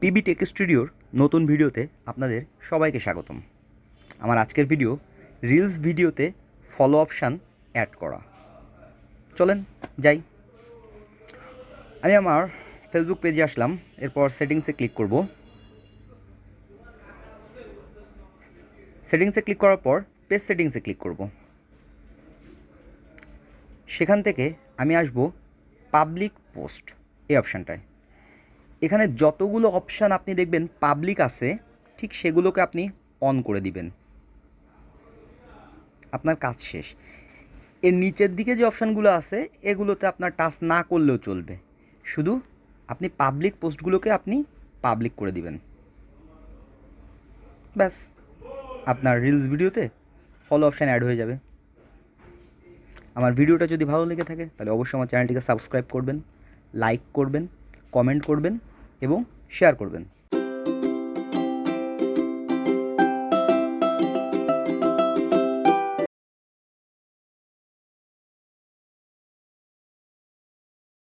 PB take স্টুডিওর নতুন ভিডিওতে আপনাদের সবাইকে স্বাগতম। আমার আজকের ভিডিও রিলস ভিডিওতে ফলো অপশান অ্যাড করা। চলেন যাই। আমি আমার ফেসবুক পেজে আসলাম, এরপর সেটিংসে ক্লিক করব। সেটিংসে ক্লিক করার পর পেজ সেটিংসে ক্লিক করব। সেখান থেকে আমি আসব পাবলিক পোস্ট এই অপশানটায়। এখানে যতগুলো অপশান আপনি দেখবেন পাবলিক আছে, ঠিক সেগুলোকে আপনি অন করে দিবেন। আপনার কাজ শেষ। এর নিচের দিকে যে অপশানগুলো আছে এগুলোতে আপনার টাচ না করলেও চলবে, শুধু আপনি পাবলিক পোস্টগুলোকে আপনি পাবলিক করে দিবেন। ব্যাস, আপনার রিলস ভিডিওতে ফলো অপশান অ্যাড হয়ে যাবে। আমার ভিডিওটা যদি ভালো লেগে থাকে তাহলে অবশ্যই আমার চ্যানেলটিকে সাবস্ক্রাইব করবেন, লাইক করবেন, কমেন্ট করবেন এবং শেয়ার করবেন।